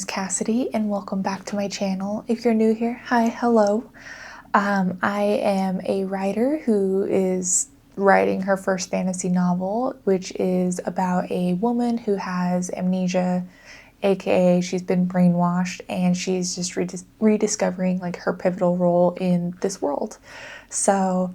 is Cassidy and welcome back to my channel. If you're new here, hi, hello. I am a writer who is writing her first fantasy novel, which is about a woman who has amnesia, aka she's been brainwashed and she's just rediscovering like her pivotal role in this world. So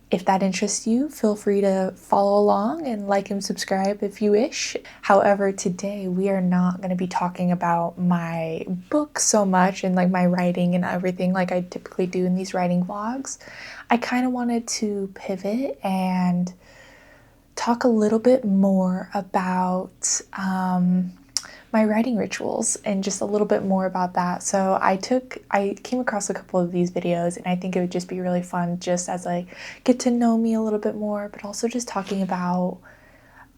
if that interests you, feel free to follow along and like and subscribe if you wish. However, today we are not going to be talking about my book so much and like my writing and everything like I typically do in these writing vlogs. I kind of wanted to pivot and talk a little bit more about my writing rituals and just a little bit more about that. So I came across a couple of these videos and I think it would just be really fun just as like get to know me a little bit more, but also just talking about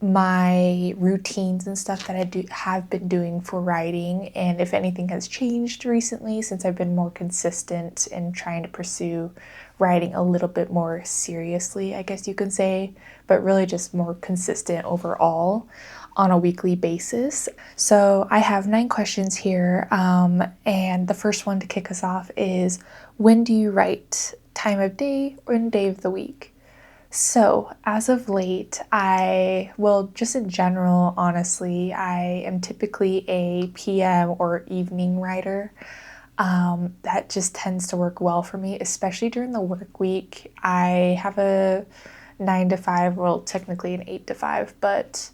my routines and stuff that I have been doing for writing, and if anything has changed recently since I've been more consistent in trying to pursue writing a little bit more seriously, I guess you can say, but really just more consistent overall on a weekly basis. So I have 9 questions here, and the first one to kick us off is, when do you write? Time of day or day of the week? So as of late, just in general, honestly, I am typically a PM or evening writer. That just tends to work well for me, especially during the work week. I have a 9 to 5, well, technically an 8 to 5, but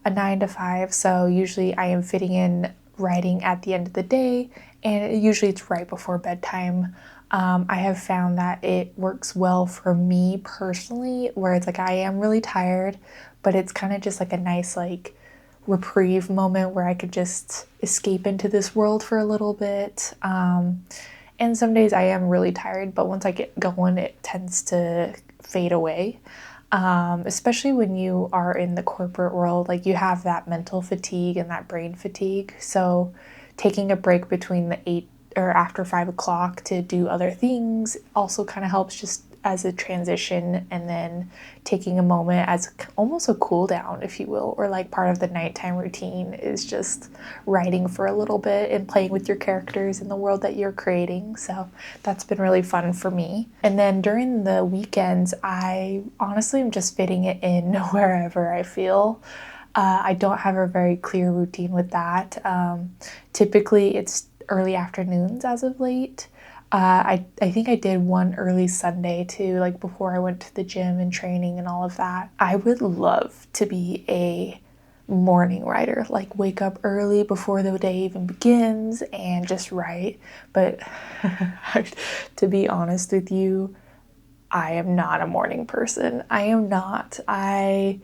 a 9 to 5. So usually I am fitting in writing at the end of the day, and usually it's right before bedtime. I have found that it works well for me personally, where it's like I am really tired, but it's kind of just like a nice like reprieve moment where I could just escape into this world for a little bit. And some days I am really tired, but once I get going, it tends to fade away. Especially when you are in the corporate world, like you have that mental fatigue and that brain fatigue. So taking a break between the 8 or after 5 o'clock to do other things also kind of helps just as a transition, and then taking a moment as almost a cool down, if you will, or like part of the nighttime routine is just writing for a little bit and playing with your characters in the world that you're creating. So that's been really fun for me. And then during the weekends, I honestly am just fitting it in wherever I feel. I don't have a very clear routine with that. Typically it's early afternoons as of late. I think I did one early Sunday too, like before I went to the gym and training and all of that. I would love to be a morning writer, like wake up early before the day even begins and just write. But to be honest with you, I am not a morning person. I am not. I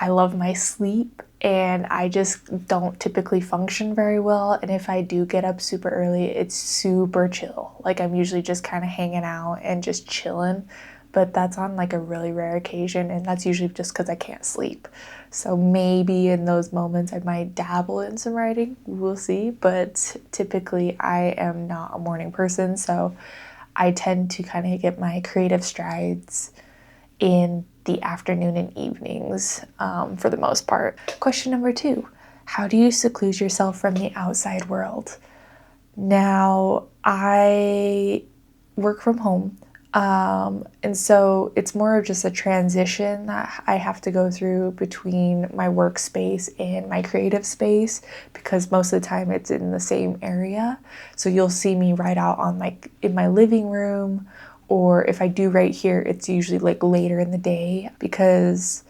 love my sleep, and I just don't typically function very well. And if I do get up super early, it's super chill. Like I'm usually just kind of hanging out and just chilling, but that's on like a really rare occasion, and that's usually just because I can't sleep. So maybe in those moments I might dabble in some writing, we'll see, but typically I am not a morning person, so I tend to kind of get my creative strides in the afternoon and evenings for the most part. Question number 2, how do you seclude yourself from the outside world? Now, I work from home, and so it's more of just a transition that I have to go through between my workspace and my creative space, because most of the time it's in the same area. So you'll see me write out on like in my living room, or if I do write here, it's usually like later in the day, because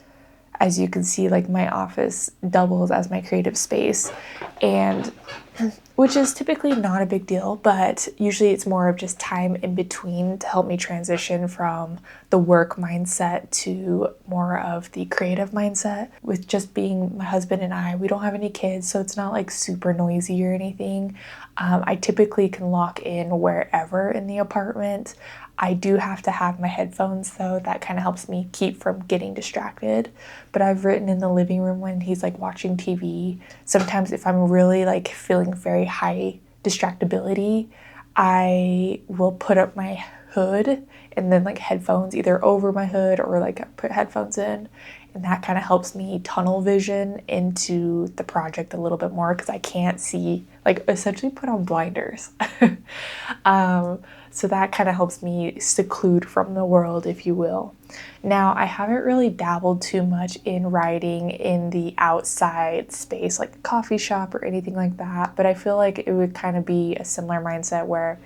as you can see, like my office doubles as my creative space, and which is typically not a big deal, but usually it's more of just time in between to help me transition from the work mindset to more of the creative mindset. With just being my husband and I, we don't have any kids, so it's not like super noisy or anything. I typically can lock in wherever in the apartment. I do have to have my headphones though, that kind of helps me keep from getting distracted. But I've written in the living room when he's like watching TV. Sometimes if I'm really like feeling very high distractibility, I will put up my hood and then like headphones either over my hood or like put headphones in, and that kind of helps me tunnel vision into the project a little bit more because I can't see, like essentially put on blinders. So that kind of helps me seclude from the world, if you will. Now, I haven't really dabbled too much in writing in the outside space, like a coffee shop or anything like that, but I feel like it would kind of be a similar mindset where,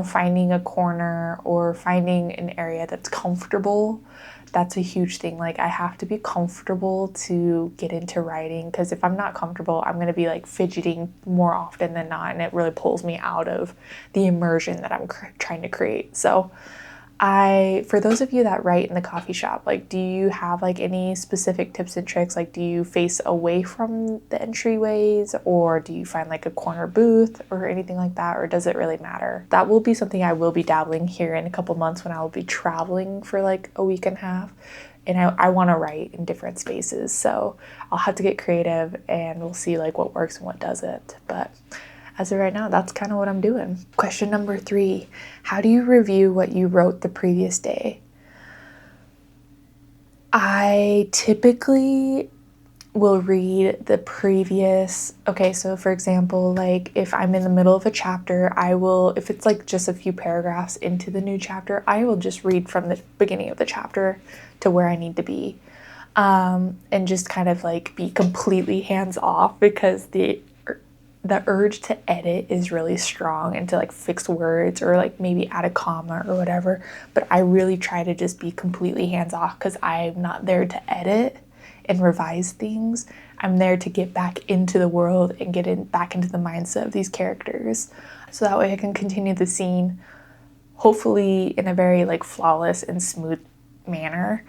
finding a corner or finding an area that's comfortable. That's a huge thing. Like, I have to be comfortable to get into writing, because if I'm not comfortable, I'm going to be like fidgeting more often than not, and it really pulls me out of the immersion that I'm trying to create. So for those of you that write in the coffee shop, like, do you have like any specific tips and tricks? Like, do you face away from the entryways, or do you find like a corner booth or anything like that? Or does it really matter? That will be something I will be dabbling here in a couple months when I will be traveling for like a week and a half. And I want to write in different spaces. So I'll have to get creative and we'll see like what works and what doesn't. But as of right now, that's kind of what I'm doing. Question number 3, how do you review what you wrote the previous day? I typically will read the previous, okay, so for example, like if I'm in the middle of a chapter, if it's like just a few paragraphs into the new chapter, I will just read from the beginning of the chapter to where I need to be. And just kind of like be completely hands off, because the urge to edit is really strong and to like fix words or like maybe add a comma or whatever. But I really try to just be completely hands off, because I'm not there to edit and revise things. I'm there to get back into the world and back into the mindset of these characters. So that way I can continue the scene, hopefully in a very like flawless and smooth manner.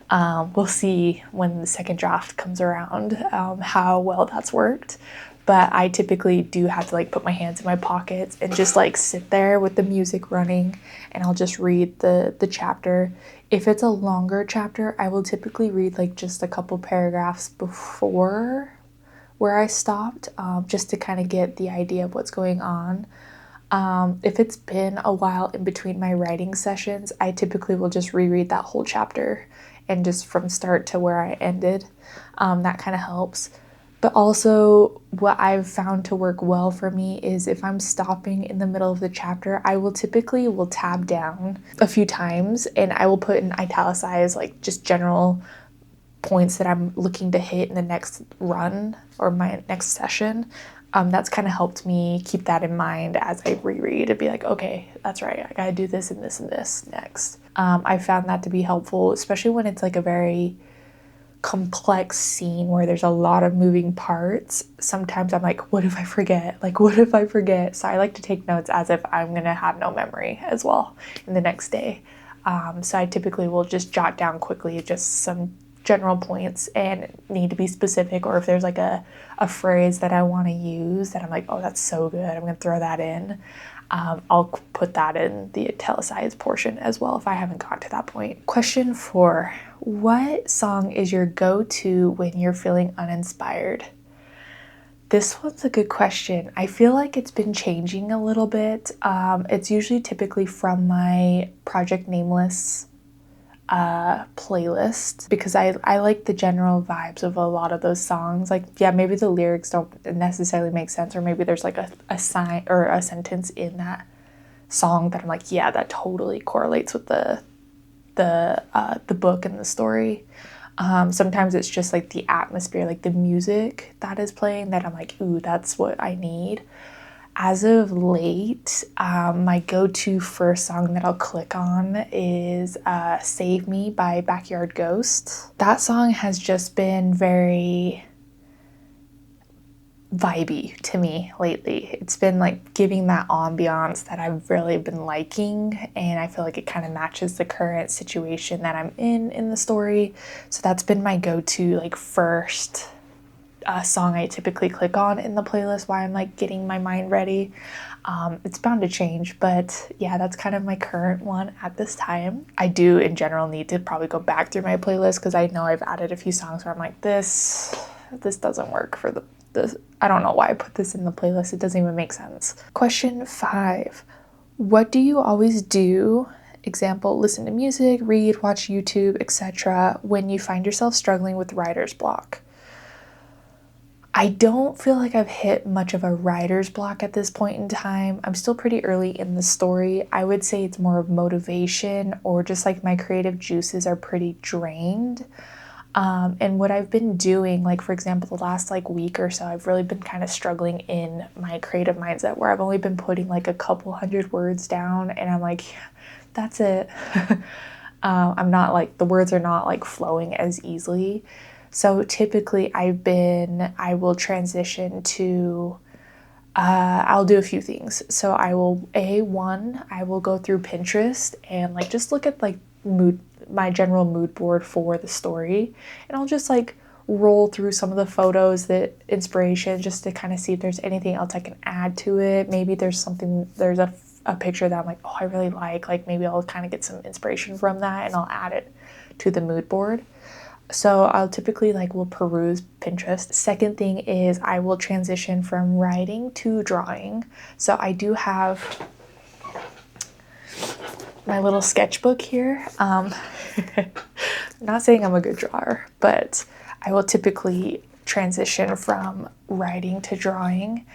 We'll see when the second draft comes around how well that's worked. But I typically do have to like put my hands in my pockets and just like sit there with the music running, and I'll just read the chapter. If it's a longer chapter, I will typically read like just a couple paragraphs before where I stopped, just to kind of get the idea of what's going on. If it's been a while in between my writing sessions, I typically will just reread that whole chapter and just from start to where I ended. That kind of helps. But also, what I've found to work well for me is if I'm stopping in the middle of the chapter, I will typically tab down a few times, and I will put in italicized like just general points that I'm looking to hit in the next run or my next session. That's kind of helped me keep that in mind as I reread and be like, okay, that's right, I gotta do this and this and this next. I found that to be helpful, especially when it's like a very complex scene where there's a lot of moving parts. Sometimes I'm like, what if I forget? Like, what if I forget? So I like to take notes as if I'm gonna have no memory as well in the next day. So I typically will just jot down quickly just some general points and need to be specific, or if there's like a phrase that I want to use that I'm like, oh, that's so good, I'm gonna throw that in. I'll put that in the italicized portion as well if I haven't got to that point. Question 4, what song is your go-to when you're feeling uninspired? This one's a good question. I feel like it's been changing a little bit. It's usually typically from my Project Nameless playlist, because I like the general vibes of a lot of those songs. Like, yeah, maybe the lyrics don't necessarily make sense, or maybe there's like a sign or a sentence in that song that I'm like, yeah, that totally correlates with the book and the story. Sometimes it's just like the atmosphere, like the music that is playing, that I'm like, ooh, that's what I need. As of late, my go-to first song that I'll click on is Save Me by Backyard Ghost. That song has just been very vibey to me lately. It's been like giving that ambiance that I've really been liking, and I feel like it kind of matches the current situation that I'm in the story. So that's been my go-to like first song I typically click on in the playlist while I'm like getting my mind ready. It's bound to change, but yeah, that's kind of my current one at this time. I do in general need to probably go back through my playlist, because I know I've added a few songs where I'm like, this doesn't work for this. I don't know why I put this in the playlist. It doesn't even make sense. Question 5. What do you always do? Example, listen to music, read, watch YouTube, etc. when you find yourself struggling with writer's block. I don't feel like I've hit much of a writer's block at this point in time. I'm still pretty early in the story. I would say it's more of motivation, or just like my creative juices are pretty drained. And what I've been doing, like for example, the last like week or so, I've really been kind of struggling in my creative mindset where I've only been putting like a couple hundred words down, and I'm like, yeah, that's it. I'm not like, the words are not like flowing as easily. So typically I will transition to, I'll do a few things. So I will go through Pinterest and like just look at like my general mood board for the story. And I'll just like roll through some of the photos, that inspiration, just to kind of see if there's anything else I can add to it. Maybe there's a picture that I'm like, oh, I really like maybe I'll kind of get some inspiration from that and I'll add it to the mood board. So I'll typically will peruse Pinterest. Second thing is I will transition from writing to drawing. So I do have my little sketchbook here. I'm not saying I'm a good drawer, but I will typically transition from writing to drawing,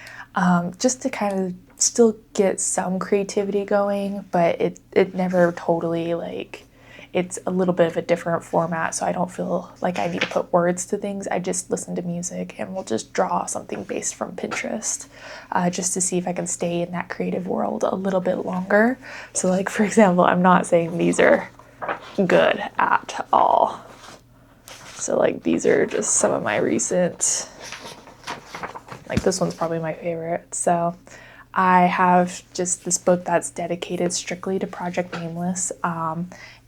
just to kind of still get some creativity going, but it never totally it's a little bit of a different format, so I don't feel like I need to put words to things. I just listen to music and we'll just draw something based from Pinterest, just to see if I can stay in that creative world a little bit longer. So like, for example, I'm not saying these are good at all. So like, these are just some of my recent, like this one's probably my favorite. So I have just this book that's dedicated strictly to Project Nameless,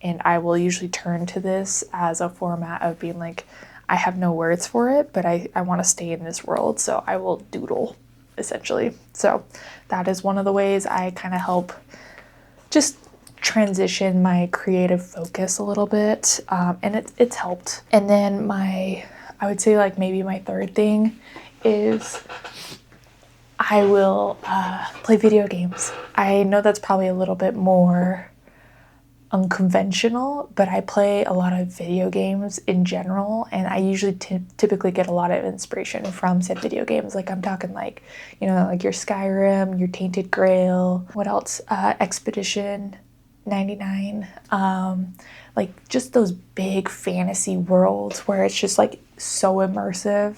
and I will usually turn to this as a format of being like, I have no words for it, but I want to stay in this world, so I will doodle, essentially. So that is one of the ways I kind of help just transition my creative focus a little bit, and it's helped. And then I would say maybe my third thing is I will play video games. I know that's probably a little bit more unconventional, but I play a lot of video games in general, and I usually typically get a lot of inspiration from said video games. Like I'm talking your Skyrim, your Tainted Grail, what else? Expedition 99, just those big fantasy worlds where it's just so immersive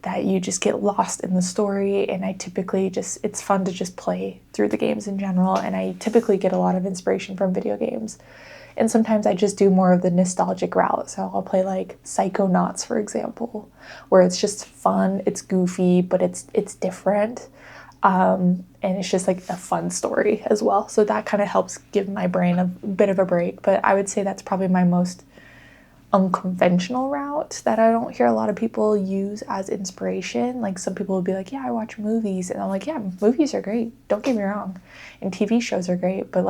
that you just get lost in the story. And I typically it's fun to just play through the games in general, and I typically get a lot of inspiration from video games. And sometimes I just do more of the nostalgic route, so I'll play Psychonauts, for example, where it's just fun, it's goofy, but it's different, and it's just a fun story as well. So that kind of helps give my brain a bit of a break. But I would say that's probably my most unconventional route that I don't hear a lot of people use as inspiration. Like some people will be like, yeah, I watch movies, and I'm like, yeah, movies are great, don't get me wrong, and TV shows are great, but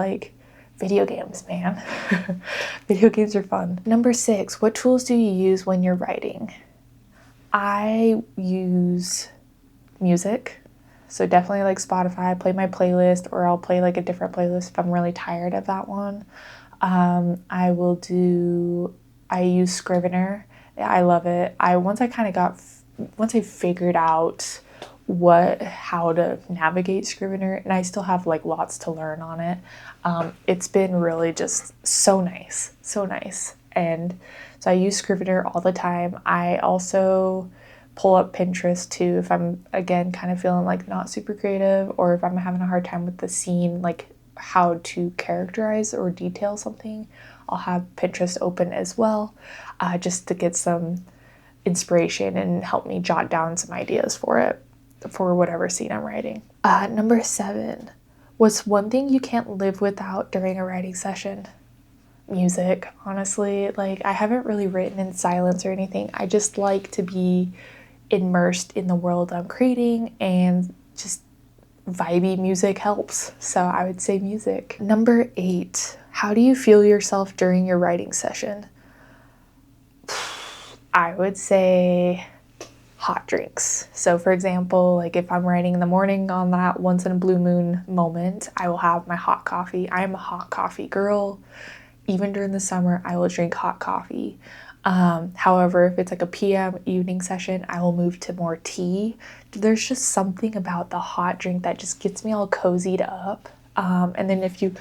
video games, man. Video games are fun. Number 6, what tools do you use when you're writing? I use music, so definitely Spotify. I play my playlist, or I'll play a different playlist if I'm really tired of that one. I use Scrivener. I love it. Once I figured out how to navigate Scrivener, and I still have lots to learn on it. It's been really just so nice. And so I use Scrivener all the time. I also pull up Pinterest too if I'm, again, kind of feeling not super creative, or if I'm having a hard time with the scene, how to characterize or detail something. I'll have Pinterest open as well, just to get some inspiration and help me jot down some ideas for whatever scene I'm writing. Number 7, what's one thing you can't live without during a writing session? Music, honestly. I haven't really written in silence or anything. I just like to be immersed in the world I'm creating, and just vibey music helps. So I would say music. Number 8, how do you feel yourself during your writing session? I would say hot drinks. So for example, like if I'm writing in the morning on that once in a blue moon moment, I will have my hot coffee. I am a hot coffee girl. Even during the summer, I will drink hot coffee. However, if it's like a PM evening session, I will move to more tea. There's just something about the hot drink that just gets me all cozied up. And then if you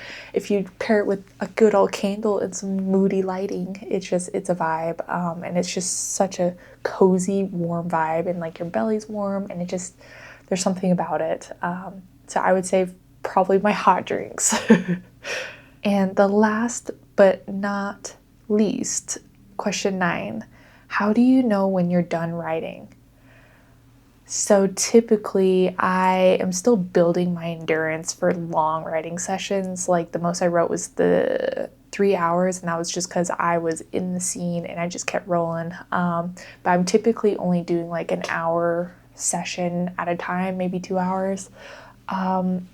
pair it with a good old candle and some moody lighting, it's a vibe. And it's just such a cozy, warm vibe, and like your belly's warm, and there's something about it. So I would say probably my hot drinks. And the last but not least, question 9, how do you know when you're done writing? So typically I am still building my endurance for long writing sessions. Like the most I wrote was the 3 hours, and that was just because I was in the scene and I just kept rolling. But I'm typically only doing like an hour session at a time, maybe 2 hours.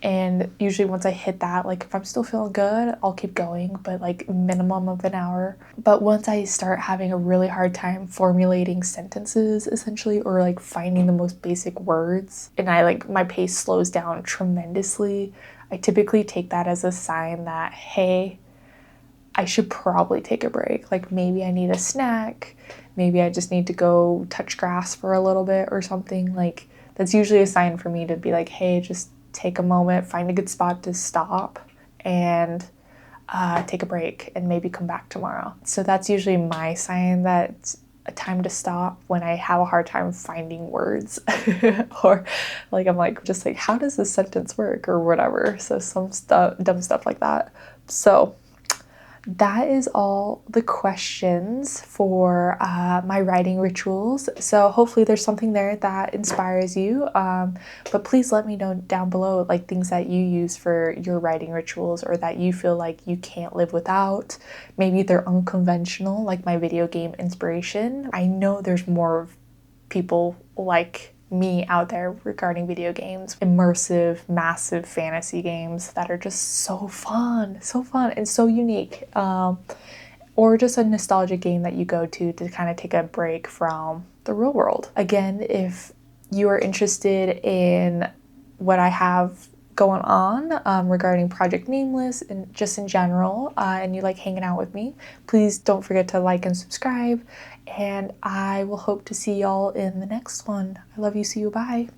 And usually once I hit that, like if I'm still feeling good, I'll keep going, but like minimum of an hour. But once I start having a really hard time formulating sentences essentially, or like finding the most basic words, and my pace slows down tremendously, I typically take that as a sign that, hey, I should probably take a break. Like maybe I need a snack, maybe I just need to go touch grass for a little bit or something. Like that's usually a sign for me to be like, hey, just take a moment, find a good spot to stop, and take a break and maybe come back tomorrow. So that's usually my sign that it's a time to stop when I have a hard time finding words or like I'm like just like, how does this sentence work or whatever. So some stuff, dumb stuff like that. So that is all the questions for my writing rituals. So hopefully there's something there that inspires you. But please let me know down below like things that you use for your writing rituals or that you feel like you can't live without. Maybe they're unconventional, like my video game inspiration. I know there's more people like me out there regarding video games, immersive, massive fantasy games that are just so fun and so unique. Or just a nostalgic game that you go to kind of take a break from the real world. Again, if you are interested in what I have going on regarding Project Nameless and just in general, and you like hanging out with me, please don't forget to like and subscribe, and I will hope to see y'all in the next one. I love you, see you, bye.